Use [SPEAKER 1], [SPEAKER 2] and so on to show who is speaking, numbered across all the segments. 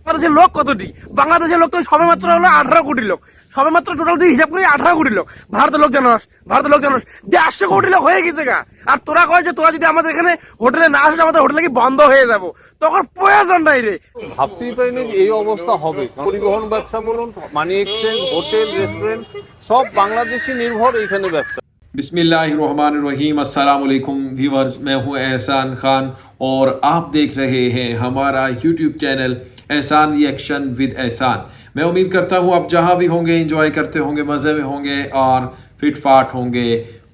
[SPEAKER 1] বাংলাদেশের লোক কতটি? বাংলাদেশের লোক তো সবে মাত্র হলো 18 কোটি লোক, সবে মাত্র টোটাল দিয়ে হিসাব করি 18 কোটি লোক। ভারতের লোক জানোস, ভারতের লোক জানোস 150 কোটি লোক হয়ে গেছে গা। আর তোরা কয় যে তোরা যদি আমাদের এখানে হোটেলে না আসিস আমাদের হোটেলে কি বন্ধ হয়ে যাবো, তখন প্রয়োজন নাই রে।
[SPEAKER 2] ভাবতেই পারিনি যে এই অবস্থা হবে। পরিবহন ব্যবসা বলুন, মানি এক্সচেঞ্জ, হোটেল, রেস্টুরেंट সব বাংলাদেশি নির্ভর এখানে ব্যবসা।
[SPEAKER 3] बिस्मिल्लाहिर्रहमानिर्रहीम, अस्सलाम वालेकुम व्यूअर्स, मैं हूं एहसान खान और आप देख रहे हैं हमारा यूट्यूब चैनल एहसान रिएक्शन विद एहसान। मैं उम्मीद करता हूं आप जहां भी होंगे एंजॉय करते होंगे, मज़े में होंगे और फिट फाट होंगे।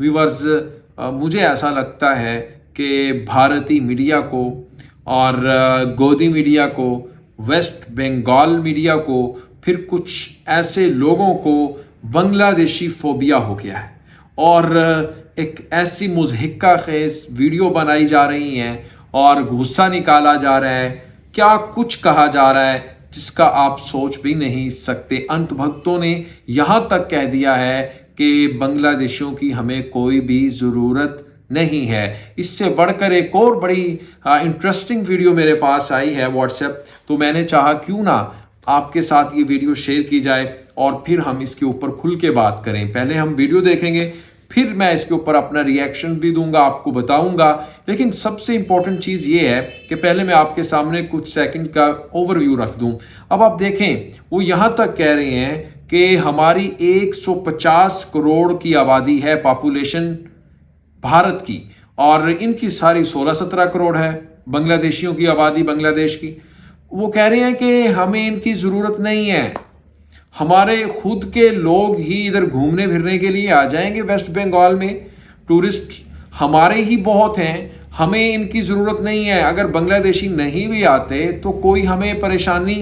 [SPEAKER 3] व्यूअर्स, मुझे ऐसा लगता है कि भारतीय मीडिया को और गोदी मीडिया को, वेस्ट बंगाल मीडिया को, फिर कुछ ऐसे लोगों को बांग्लादेशी फोबिया हो गया है और एक ऐसी मुज़हिका खेज वीडियो बनाई जा रही हैं और गुस्सा निकाला जा रहा है, क्या कुछ कहा जा रहा है जिसका आप सोच भी नहीं सकते। अंत भक्तों ने यहाँ तक कह दिया है कि बांग्लादेशियों की हमें कोई भी ज़रूरत नहीं है। इससे बढ़कर एक और बड़ी इंटरेस्टिंग वीडियो मेरे पास आई है व्हाट्सएप, तो मैंने चाहा क्यों ना आपके साथ ये वीडियो शेयर की जाए और फिर हम इसके ऊपर खुल के बात करें। पहले हम वीडियो देखेंगे, फिर मैं इसके ऊपर अपना रिएक्शन भी दूंगा, आपको बताऊंगा। लेकिन सबसे इंपॉर्टेंट चीज़ ये है कि पहले मैं आपके सामने कुछ सेकंड का ओवरव्यू रख दूं। अब आप देखें, वो यहाँ तक कह रहे हैं कि हमारी 150 करोड़ की आबादी है, पॉपुलेशन भारत की, और इनकी सारी 16-17 करोड़ है बांग्लादेशियों की आबादी बांग्लादेश की। वो कह रहे हैं कि हमें इनकी ज़रूरत नहीं है, हमारे खुद के लोग ही इधर घूमने फिरने के लिए आ जाएंगे। वेस्ट बंगाल में टूरिस्ट हमारे ही बहुत हैं, हमें इनकी ज़रूरत नहीं है। अगर बांग्लादेशी नहीं भी आते तो कोई हमें परेशानी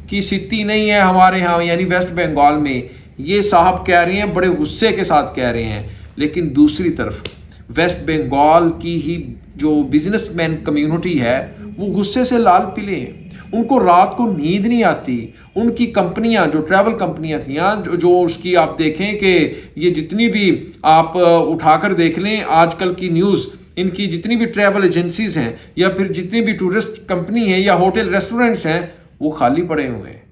[SPEAKER 3] की स्थिति नहीं है हमारे यहाँ, यानी वेस्ट बंगाल में। ये साहब कह रहे हैं, बड़े गुस्से के साथ कह रहे हैं। लेकिन दूसरी तरफ वेस्ट बंगाल की ही जो बिजनेसमैन कम्युनिटी है वो गुस्से से लाल पीले हैं। उनको रात को नींद नहीं आती। उनकी कंपनियां, जो ट्रैवल कंपनियां थी, जो उसकी आप देखें कि ये जितनी भी आप उठाकर देख लें आजकल की न्यूज़, इनकी जितनी भी ट्रैवल एजेंसीज हैं या फिर जितनी भी टूरिस्ट कंपनी हैं या होटल रेस्टोरेंट्स हैं, वो खाली पड़े हुए हैं।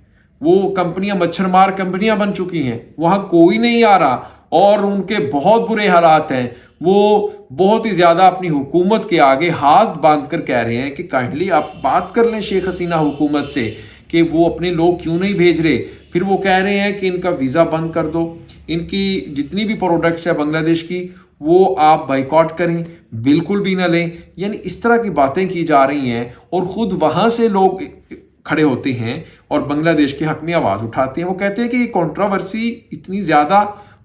[SPEAKER 3] वो कंपनियां मच्छरमार कंपनियां बन चुकी हैं, वहाँ कोई नहीं आ रहा और उनके बहुत बुरे हालात हैं। वो बहुत ही ज़्यादा अपनी हुकूमत के आगे हाथ बांधकर कह रहे हैं कि काइंडली आप बात कर लें शेख हसीना हुकूमत से कि वो अपने लोग क्यों नहीं भेज रहे। फिर वो कह रहे हैं कि इनका वीज़ा बंद कर दो, इनकी जितनी भी प्रोडक्ट्स है बांग्लादेश की वो आप बाइकआउट करें, बिल्कुल भी ना लें। यानी इस तरह की बातें की जा रही हैं और ख़ुद वहाँ से लोग खड़े होते हैं और बांग्लादेश के हक़ में आवाज़ उठाते हैं। वो कहते हैं कि ये कंट्रोवर्सी इतनी ज़्यादा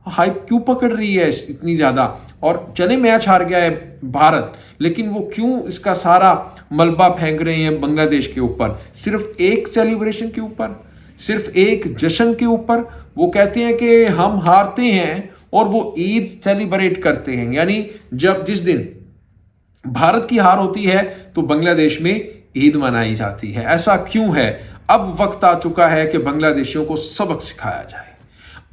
[SPEAKER 3] हाइप क्यों पकड़ रही है इतनी ज़्यादा, और चले मैच हार गया है भारत, लेकिन वो क्यों इसका सारा मलबा फेंक रहे हैं बांग्लादेश के ऊपर, सिर्फ एक सेलिब्रेशन के ऊपर, सिर्फ एक जश्न के ऊपर। वो कहते हैं कि हम हारते हैं और वो ईद सेलिब्रेट करते हैं, यानी जिस दिन भारत की हार होती है तो बांग्लादेश में ईद मनाई जाती है। ऐसा क्यों है? अब वक्त आ चुका है कि बांग्लादेशियों को सबक सिखाया जाए।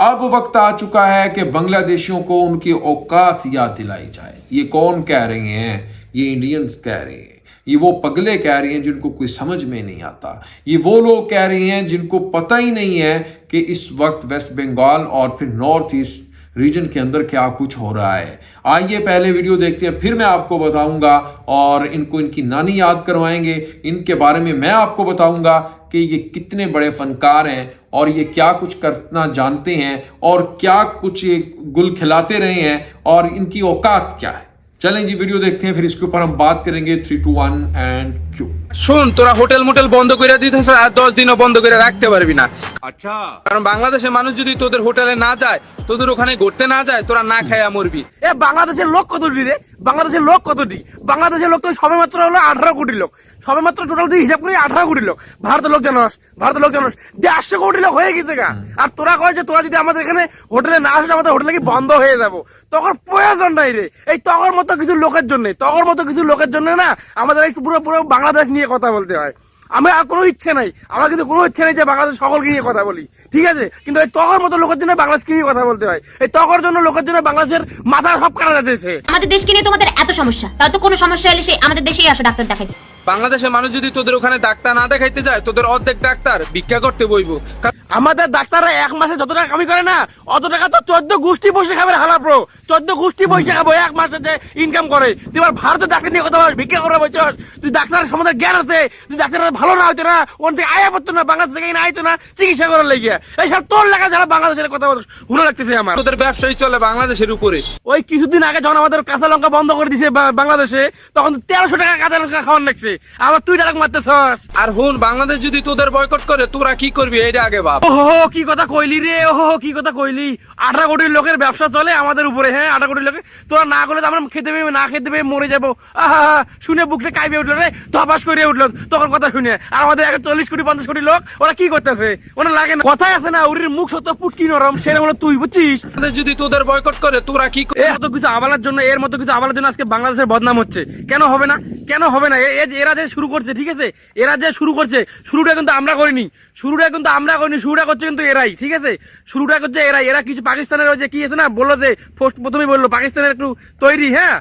[SPEAKER 3] अब वक्त आ चुका है कि बांग्लादेशियों को उनकी औकात याद दिलाई जाए। ये कौन कह रहे हैं? ये इंडियंस कह रहे हैं, ये वो पगले कह रहे हैं जिनको कोई समझ में नहीं आता। ये वो लोग कह रहे हैं जिनको पता ही नहीं है कि इस वक्त वेस्ट बंगाल और फिर नॉर्थ ईस्ट रीजन के अंदर क्या कुछ हो रहा है। आइए पहले वीडियो देखते हैं, फिर मैं आपको बताऊंगा और इनको इनकी नानी याद करवाएंगे। इनके बारे में मैं आपको बताऊंगा कि ये कितने बड़े फनकार हैं और ये क्या कुछ करना जानते हैं और क्या कुछ ये गुल खिलाते रहे हैं और इनकी औकात क्या है। चलें जी वीडियो देखते हैं, फिर इसके ऊपर हम बात करेंगे। 3, 2, 1 एंड क्यू।
[SPEAKER 1] শুন, তোরা হোটেল মোটেল বন্ধ করে দিতেছ আর 10 দিনও বন্ধ করে রাখতে পারবি না। আচ্ছা, কারণ বাংলাদেশের মানুষ যদি তোদের হোটেলে না যায়, তোদের ওখানে ঘুরতে না যায়, তোরা না খায়া মরবি। এ বাংলাদেশের লোক কতটি রে? বাংলাদেশের লোক কতটি? বাংলাদেশের লোক তো সবে মাত্র হলো 18 কোটি লোক, সবে মাত্র টোটাল দিয়ে হিসাব করি 18 কোটি লোক। ভারতের লোক জানোস, ভারতের লোক জানোস 150 কোটি লোক হয়ে গেছে গা। আর তোরা কয় যে তোরা যদি আমাদের এখানে হোটেলে না আসিস আমাদের হোটেলে কি বন্ধ হয়ে যাবো, তখন প্রয়োজন নাই রে। এই তখন মতো কিছু লোকের জন্য, তখন মতো কিছু লোকের জন্য না আমাদের এই পুরো পুরো বাংলাদেশ নিয়ে কথা বলতে হয়।
[SPEAKER 4] আমার আর কোনো ইচ্ছে নাই, আমার কিন্তু কোনো ইচ্ছে নেই যে বাংলাদেশ সকলকে নিয়ে কথা বলি, ঠিক আছে? কিন্তু এই তকর মতো লোকের জন্য বাংলাদেশকে নিয়ে কথা বলতে হয়। এই তকর জন্য লোকের জন্য বাংলাদেশের মাথা সব কাটা যাচ্ছে।
[SPEAKER 5] আমাদের দেশকে নিয়ে তোমাদের এত সমস্যা, তাহলে তো কোনো সমস্যা হলে সে আমাদের দেশেই আসো ডাক্তার দেখাইতে।
[SPEAKER 1] বাংলাদেশের মানুষ যদি তোদের ওখানে ডাক্তার না দেখাইতে যায়, তোদের অর্ধেক ডাক্তার ভিক্ষা করতে বইবো।
[SPEAKER 4] আমাদের ডাক্তাররা এক মাসে যত টাকা কামাই করে না, অত টাকা তো 14 গোষ্ঠী বসে খাবে হালাপ্রো। 14 গোষ্ঠী বসে খাবো এক মাসে যে ইনকাম করে। তুই আবার ভারতের ডাক্তার নিয়ে কথা বল, ভিক্ষা করে বলছস। তুই ডাক্তারের সম্বন্ধে জ্ঞান আছে, তুই ডাক্তার ভালো না হইতো না, ওখান থেকে আয়া পড়তো না, বাংলাদেশ থেকে না আইতো না চিকিৎসা করার লেগে। এই সব তোর লেখা যারা বাংলাদেশের কথা বল শুনে লাগতেছে আমার।
[SPEAKER 1] তোদের ব্যবসায়ী চলে বাংলাদেশের উপরে।
[SPEAKER 4] ওই কিছুদিন আগে যখন আমাদের কাঁচা লঙ্কা বন্ধ করে দিছে বাংলাদেশে, তখন 1300 টাকা কাঁচা লঙ্কা খাওয়ার লাগছে। আবার তুই ডাক মারতেছস।
[SPEAKER 1] আর হুন, বাংলাদেশ যদি তোদের বয়কট করে তোরা কি করবি এইটা আগে ভাব।
[SPEAKER 4] ওহো কি কথা কইলি রে, ওহো কি কথা কইলি। 18 কোটি লোকের ব্যবসা চলে আমাদের উপরে, হ্যাঁ 18 কোটি লোকের। তোরা না করলে তো আমরা খেতে পেয়ে না খেতে পেয়ে মরে যাবো। আহা শুনে বুকটা কাইবে উঠলো রে, ধপাস করে উঠলো তোর কথা শুনে। আর আমাদের 40 কোটি 50 কোটি লোক, ওরা কি করতেছে? ওরা লাগে না, কথাই আছে না, ওরির মুখ সত্য পুটকি নরম, সেরকম হলো তুই, বুঝছিস?
[SPEAKER 1] বাংলাদেশ যদি তোদের বয়কট করে তোরা কি করবি?
[SPEAKER 4] এর মতো কিছু আবালার জন্য, এর মতো কিছু আবালার জন্য আজকে বাংলাদেশের বদনাম হচ্ছে। কেন হবে না, কেন হবে না? এরা যে শুরু করছে, ঠিক আছে, এরা যে শুরু করছে, শুরুটা কিন্তু আমরা করিনি, শুরুটা করছে কিন্তু এরাই, ঠিক আছে? শুরুটা করছে এরাই। এরা কিছু পাকিস্তানের ওই যে কি আছে না, বললো যে প্রথমেই বললো পাকিস্তানের একটু তৈরি, হ্যাঁ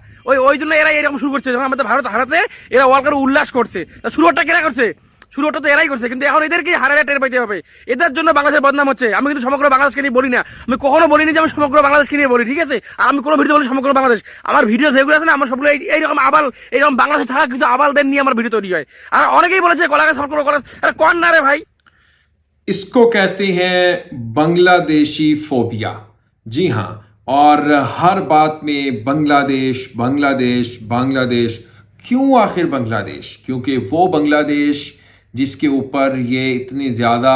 [SPEAKER 4] ওই জন্য এরাই এরকম শুরু করছে। যখন আমাদের ভারত হারাতে এরা ওয়ার্ল্ড কাপে উল্লাস করছে, শুরুটা কেনা করছে, শুরুটা তো এরাই করছে। কিন্তু এখন এদেরকে হারারে টের পাইতে হবে, এদের জন্য বাংলাদেশের বদনাম হচ্ছে। আমি কিন্তু সমগ্র বাংলাদেশকে নিয়ে বলি না, আমি কখনো বলিনি যে আমি সমগ্র বাংলাদেশকে নিয়ে বলি, ঠিক আছে? আর আমি কোনো ভিডিও বলি সমগ্র বাংলাদেশ, আমার ভিডিও যেগুলো আছে না, আমার সবগুলো এইরকম আবাল, এইরকম বাংলাদেশে থাকা কিছু আবালদের নিয়ে আমার ভিডিও তৈরি হয়। আর অনেকেই বলেছে কলাকে সাপোর্ট করো, আরে কর না রে ভাই।
[SPEAKER 3] इसको कहते हैं बांग्लादेशी फोबिया। जी हाँ, और हर बात में बांग्लादेश बांग्लादेश बांग्लादेश। क्यों आखिर बांग्लादेश? क्योंकि वो बांग्लादेश जिसके ऊपर ये इतनी ज़्यादा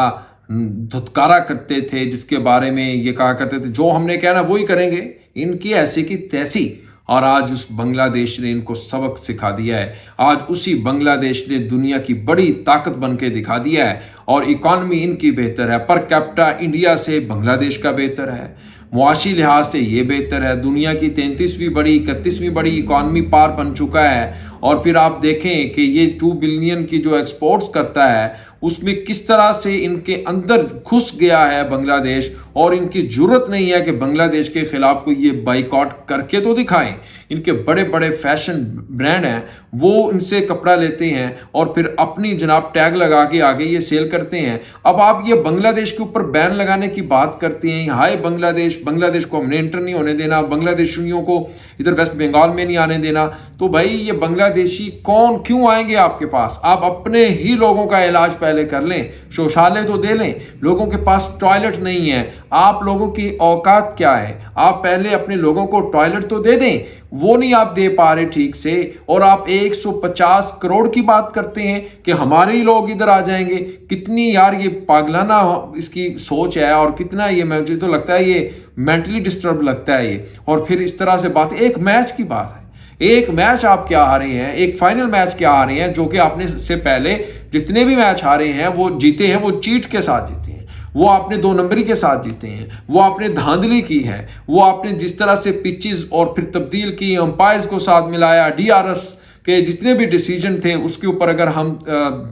[SPEAKER 3] धुतकारा करते थे, जिसके बारे में ये कहा करते थे जो हमने कहना वही करेंगे, इनकी ऐसी की तैसी। और आज उस बांग्लादेश ने इनको सबक सिखा दिया है। आज उसी बांग्लादेश ने दुनिया की बड़ी ताकत बन के दिखा दिया है। और इकॉनमी इनकी बेहतर है, पर कैपिटा इंडिया से बांग्लादेश का बेहतर है, मुआशी लिहाज से ये बेहतर है। दुनिया की 33वीं बड़ी 31वीं बड़ी इकॉनमी पार बन चुका है। और फिर आप देखें कि ये 2 बिलियन की जो एक्सपोर्ट्स करता है, उसमें किस तरह से इनके अंदर घुस गया है बांग्लादेश। और इनकी जरूरत नहीं है कि बांग्लादेश के खिलाफ कोई ये बाइकआउट करके तो दिखाएं। इनके बड़े बड़े फैशन ब्रांड हैं, वो इनसे कपड़ा लेते हैं और फिर अपनी जनाब टैग लगा के आगे ये सेल करते हैं। अब आप ये बांग्लादेश के ऊपर बैन लगाने की बात करते हैं, हाय बांग्लादेश, बांग्लादेश को हमने एंटर नहीं होने देना, बांग्लादेशियों को इधर वेस्ट बंगाल में नहीं आने देना। तो भाई ये बांग्लादेशी कौन क्यों आएंगे आपके पास? आप अपने ही लोगों का इलाज पहले कर लें, शौचालय तो दे लें। लोगों के पास टॉयलेट नहीं है, आप लोगों की औकात क्या है? आप पहले अपने लोगों को टॉयलेट तो दे दें, वो नहीं आप दे पा रहे ठीक से। और आप 150 करोड़ की बात करते हैं कि हमारे ही लोग इधर आ जाएंगे। कितनी यार ये पागलाना इसकी सोच है, और कितना ये मुझे तो लगता है ये मेंटली डिस्टर्ब लगता है ये। और फिर इस तरह से बात, एक मैच की बात है, एक मैच आप क्या हारे हैं, एक फाइनल मैच क्या हारे हैं, जो कि आपने इससे पहले जितने भी मैच हारे हैं वो जीते हैं, वो चीट के साथ जीते हैं, वो आपने 2 नंबरी के साथ जीते हैं, वो आपने धांधली की है, वो आपने जिस तरह से पिचेस और फिर तब्दील की, अंपायर्स को साथ मिलाया, DRS के जितने भी डिसीजन थे उसके ऊपर अगर हम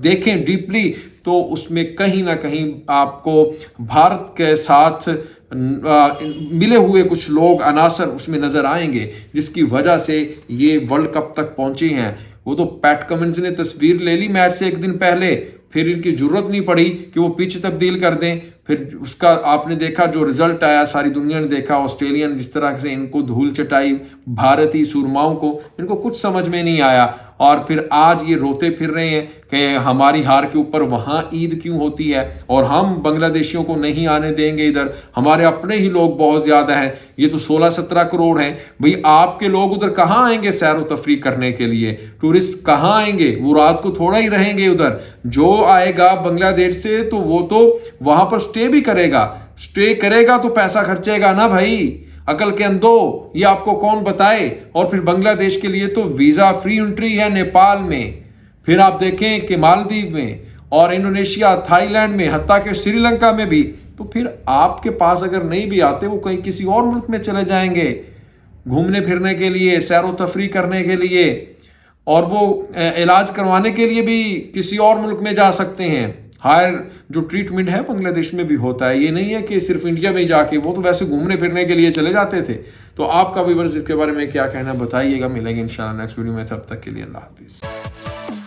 [SPEAKER 3] देखें डीपली, तो उसमें कहीं ना कहीं आपको भारत के साथ मिले हुए कुछ लोग अनासर उसमें नजर आएंगे, जिसकी वजह से ये वर्ल्ड कप तक पहुंचे हैं। वो तो पैट कमिंस ने तस्वीर ले ली मैच से एक दिन पहले, फिर इनकी जरूरत नहीं पड़ी कि वो पिच तब्दील कर दें। फिर उसका आपने देखा जो रिजल्ट आया, सारी दुनिया ने देखा, ऑस्ट्रेलियन जिस तरह से इनको धूल चटाई, भारतीय सूरमाओं को, इनको कुछ समझ में नहीं आया। और फिर आज ये रोते फिर रहे हैं कि हमारी हार के ऊपर वहाँ ईद क्यों होती है और हम बांग्लादेशियों को नहीं आने देंगे इधर, हमारे अपने ही लोग बहुत ज़्यादा हैं, ये तो 16-17 करोड़ हैं। भाई आपके लोग उधर कहाँ आएंगे सैर व तफरी करने के लिए? टूरिस्ट कहाँ आएंगे? वो रात को थोड़ा ही रहेंगे उधर। जो आएगा बांग्लादेश से तो वो तो वहाँ पर स्टे भी करेगा, स्टे करेगा तो पैसा खर्चेगा ना भाई। अकल के अंधो, ये आपको कौन बताए? और फिर बांग्लादेश के लिए तो वीजा फ्री एंट्री है नेपाल में, फिर आप देखें कि मालदीव में और इंडोनेशिया, थाईलैंड में, हत्ता के श्रीलंका में भी। तो फिर आपके पास अगर नहीं भी आते, वो कहीं किसी और मुल्क में चले जाएंगे घूमने फिरने के लिए, सैर व तफरी करने के लिए। और वो इलाज करवाने के लिए भी किसी और मुल्क में जा सकते हैं। हायर जो ट्रीटमेंट है बांग्लादेश में भी होता है, ये नहीं है कि सिर्फ इंडिया में ही जाके, वो तो वैसे घूमने फिरने के लिए चले जाते थे। तो आपका व्यूअर्स इसके बारे में क्या कहना बताइएगा। मिलेंगे इंशाल्लाह नेक्स्ट वीडियो में, तब तक के लिए अल्लाह हाफिज।